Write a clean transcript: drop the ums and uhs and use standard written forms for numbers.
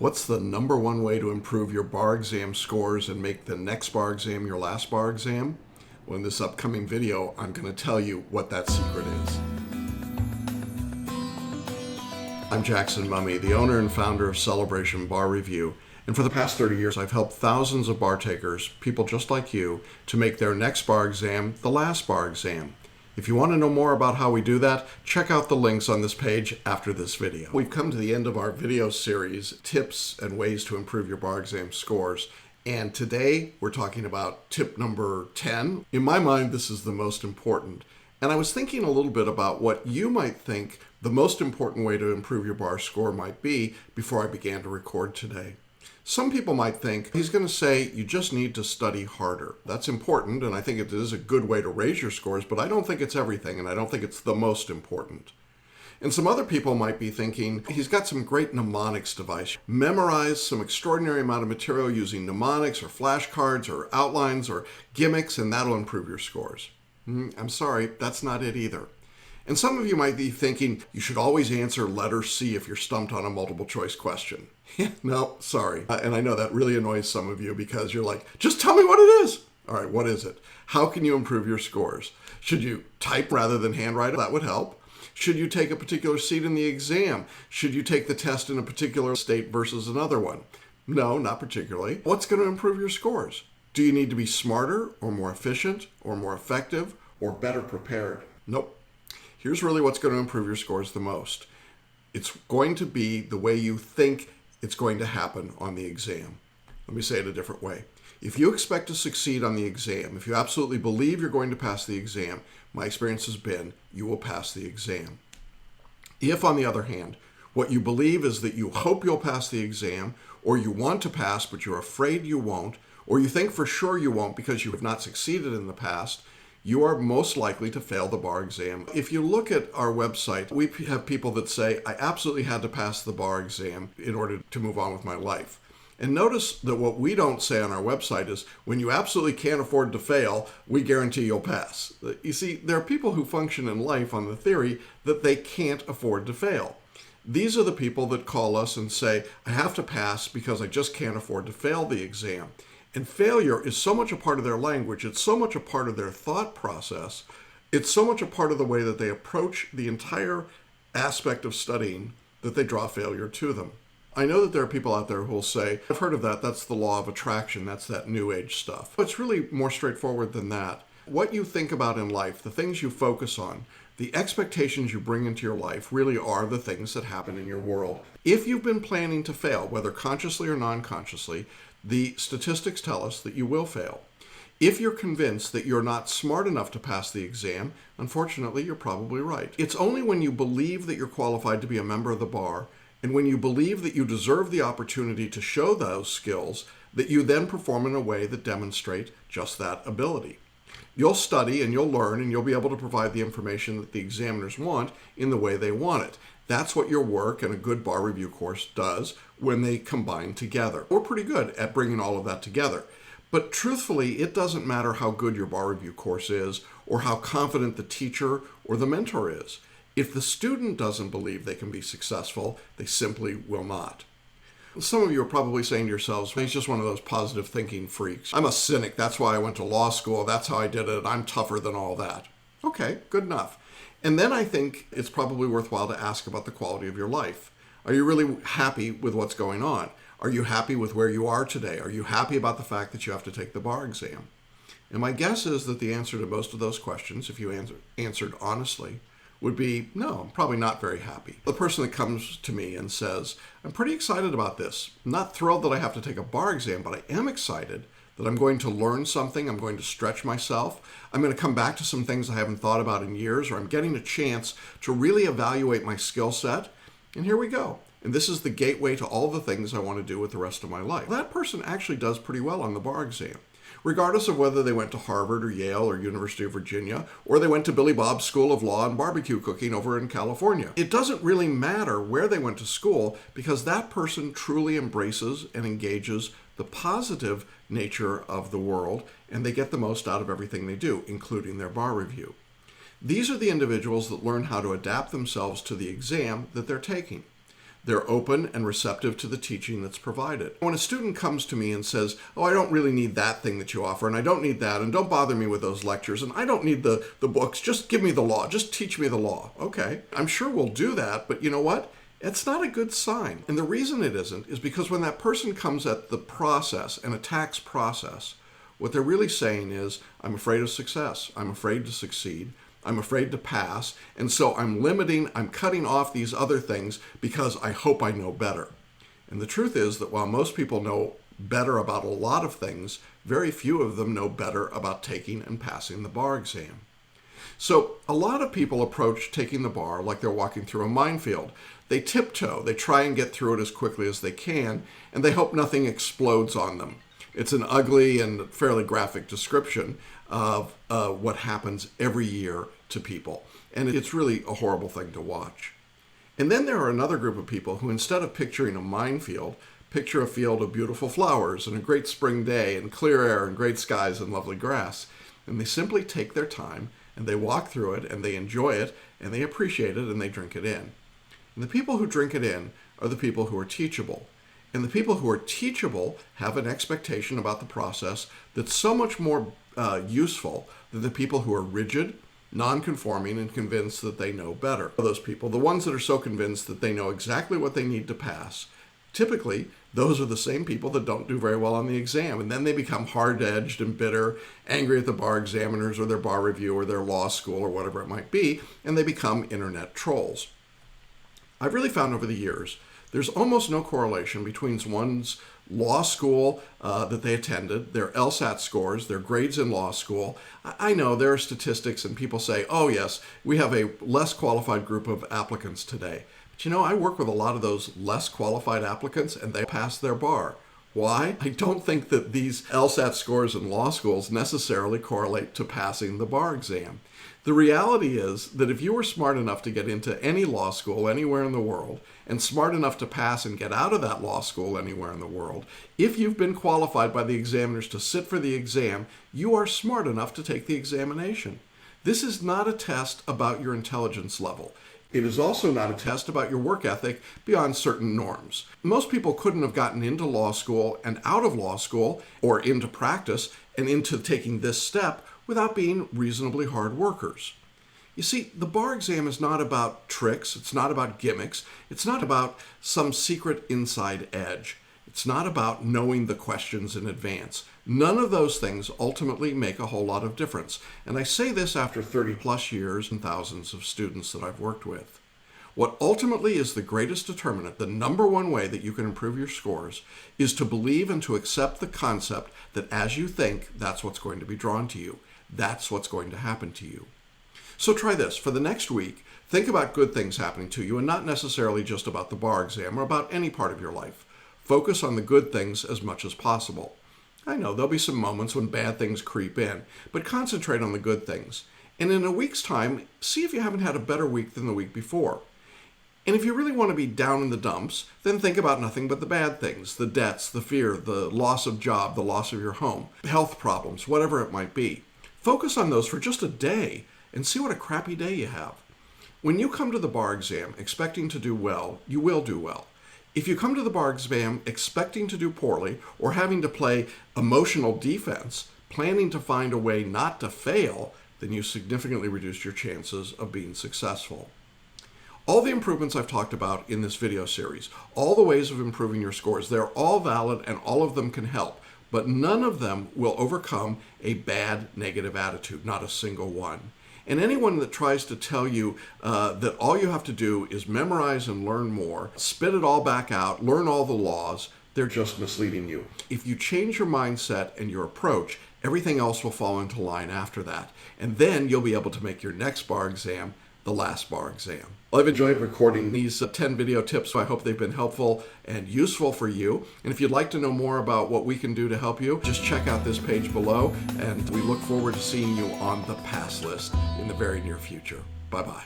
What's the number one way to improve your bar exam scores and make the next bar exam your last bar exam? Well, in this upcoming video, I'm going to tell you what that secret is. I'm Jackson Mumey, the owner and founder of Celebration Bar Review. And for the past 30 years, I've helped thousands of bar takers, people just like you, to make their next bar exam the last bar exam. If you want to know more about how we do that, check out the links on this page after this video. We've come to the end of our video series, Tips and Ways to Improve Your Bar Exam Scores. And today we're talking about tip number 10. In my mind, this is the most important. And I was thinking a little bit about what you might think the most important way to improve your bar score might be before I began to record today. Some people might think he's going to say you just need to study harder. That's important, and I think it is a good way to raise your scores, but I don't think it's everything, and I don't think it's the most important. And some other people might be thinking he's got some great mnemonics device. Memorize some extraordinary amount of material using mnemonics or flashcards or outlines or gimmicks, and that'll improve your scores. I'm sorry, that's not it either. And some of you might be thinking you should always answer letter C if you're stumped on a multiple choice question. No, sorry. And I know that really annoys some of you because you're like, just tell me what it is. All right, what is it? How can you improve your scores? Should you type rather than handwrite? That would help. Should you take a particular seat in the exam? Should you take the test in a particular state versus another one? No, not particularly. What's going to improve your scores? Do you need to be smarter or more efficient or more effective or better prepared? Nope. Here's really what's going to improve your scores the most. It's going to be the way you think it's going to happen on the exam. Let me say it a different way. If you expect to succeed on the exam, if you absolutely believe you're going to pass the exam, my experience has been you will pass the exam. If, on the other hand, what you believe is that you hope you'll pass the exam, or you want to pass but you're afraid you won't, or you think for sure you won't because you have not succeeded in the past, you are most likely to fail the bar exam. If you look at our website, we have people that say, I absolutely had to pass the bar exam in order to move on with my life. And notice that what we don't say on our website is, when you absolutely can't afford to fail, we guarantee you'll pass. You see, there are people who function in life on the theory that they can't afford to fail. These are the people that call us and say, I have to pass because I just can't afford to fail the exam. And failure is so much a part of their language, it's so much a part of their thought process, it's so much a part of the way that they approach the entire aspect of studying that they draw failure to them. I know that there are people out there who will say, I've heard of that, that's the law of attraction, that's that new age stuff. But it's really more straightforward than that. What you think about in life, the things you focus on, the expectations you bring into your life really are the things that happen in your world. If you've been planning to fail, whether consciously or non-consciously, the statistics tell us that you will fail. If you're convinced that you're not smart enough to pass the exam, unfortunately, you're probably right. It's only when you believe that you're qualified to be a member of the bar, and when you believe that you deserve the opportunity to show those skills, that you then perform in a way that demonstrates just that ability. You'll study and you'll learn and you'll be able to provide the information that the examiners want in the way they want it. That's what your work and a good bar review course does when they combine together. We're pretty good at bringing all of that together. But truthfully, it doesn't matter how good your bar review course is or how confident the teacher or the mentor is. If the student doesn't believe they can be successful, they simply will not. Some of you are probably saying to yourselves, he's just one of those positive thinking freaks. I'm a cynic. That's why I went to law school. That's how I did it. I'm tougher than all that. Okay, good enough. And then I think it's probably worthwhile to ask about the quality of your life. Are you really happy with what's going on? Are you happy with where you are today? Are you happy about the fact that you have to take the bar exam? And my guess is that the answer to most of those questions, if you answered honestly, would be, no, I'm probably not very happy. The person that comes to me and says, I'm pretty excited about this. I'm not thrilled that I have to take a bar exam, but I am excited that I'm going to learn something, I'm going to stretch myself, I'm going to come back to some things I haven't thought about in years, or I'm getting a chance to really evaluate my skill set, and here we go. And this is the gateway to all the things I want to do with the rest of my life. That person actually does pretty well on the bar exam, regardless of whether they went to Harvard or Yale or University of Virginia, or they went to Billy Bob's School of Law and Barbecue Cooking over in California. It doesn't really matter where they went to school because that person truly embraces and engages the positive nature of the world, and they get the most out of everything they do, including their bar review. These are the individuals that learn how to adapt themselves to the exam that they're taking. They're open and receptive to the teaching that's provided. When a student comes to me and says, oh, I don't really need that thing that you offer, and I don't need that, and don't bother me with those lectures, and I don't need the books, just give me the law, just teach me the law. Okay, I'm sure we'll do that, but you know what? It's not a good sign. And the reason it isn't is because when that person comes at the process and attacks process, what they're really saying is, I'm afraid of success. I'm afraid to succeed. I'm afraid to pass. And so I'm cutting off these other things because I hope I know better. And the truth is that while most people know better about a lot of things, very few of them know better about taking and passing the bar exam. So a lot of people approach taking the bar like they're walking through a minefield. They tiptoe, they try and get through it as quickly as they can, and they hope nothing explodes on them. It's an ugly and fairly graphic description of what happens every year to people. And it's really a horrible thing to watch. And then there are another group of people who, instead of picturing a minefield, picture a field of beautiful flowers and a great spring day and clear air and great skies and lovely grass. And they simply take their time and they walk through it and they enjoy it and they appreciate it and they drink it in. And the people who drink it in are the people who are teachable. And the people who are teachable have an expectation about the process that's so much more useful than the people who are rigid, non-conforming, and convinced that they know better. Those people, the ones that are so convinced that they know exactly what they need to pass, typically those are the same people that don't do very well on the exam. And then they become hard-edged and bitter, angry at the bar examiners or their bar review or their law school or whatever it might be, and they become internet trolls. I've really found over the years there's almost no correlation between one's law school that they attended, their LSAT scores, their grades in law school. I know there are statistics and people say, oh yes, we have a less qualified group of applicants today. But you know, I work with a lot of those less qualified applicants and they pass their bar. Why? I don't think that these LSAT scores in law schools necessarily correlate to passing the bar exam. The reality is that if you were smart enough to get into any law school anywhere in the world, and smart enough to pass and get out of that law school anywhere in the world, if you've been qualified by the examiners to sit for the exam, you are smart enough to take the examination. This is not a test about your intelligence level. It is also not a test about your work ethic beyond certain norms. Most people couldn't have gotten into law school and out of law school, or into practice and into taking this step, without being reasonably hard workers. You see, the bar exam is not about tricks, it's not about gimmicks, it's not about some secret inside edge. It's not about knowing the questions in advance. None of those things ultimately make a whole lot of difference. And I say this after 30 plus years and thousands of students that I've worked with. What ultimately is the greatest determinant, the number one way that you can improve your scores, is to believe and to accept the concept that as you think, that's what's going to be drawn to you. That's what's going to happen to you. So try this. For the next week, think about good things happening to you and not necessarily just about the bar exam or about any part of your life. Focus on the good things as much as possible. I know there'll be some moments when bad things creep in, but concentrate on the good things. And in a week's time, see if you haven't had a better week than the week before. And if you really want to be down in the dumps, then think about nothing but the bad things, the debts, the fear, the loss of job, the loss of your home, health problems, whatever it might be. Focus on those for just a day and see what a crappy day you have. When you come to the bar exam expecting to do well, you will do well. If you come to the bar exam expecting to do poorly or having to play emotional defense, planning to find a way not to fail, then you significantly reduce your chances of being successful. All the improvements I've talked about in this video series, all the ways of improving your scores, they're all valid and all of them can help, but none of them will overcome a bad negative attitude, not a single one. And anyone that tries to tell you that all you have to do is memorize and learn more, spit it all back out, learn all the laws, they're just misleading you. If you change your mindset and your approach, everything else will fall into line after that. And then you'll be able to make your next bar exam the last bar exam. Well, I've enjoyed recording these 10 video tips, so I hope they've been helpful and useful for you. And if you'd like to know more about what we can do to help you, just check out this page below, and we look forward to seeing you on the pass list in the very near future. Bye-bye.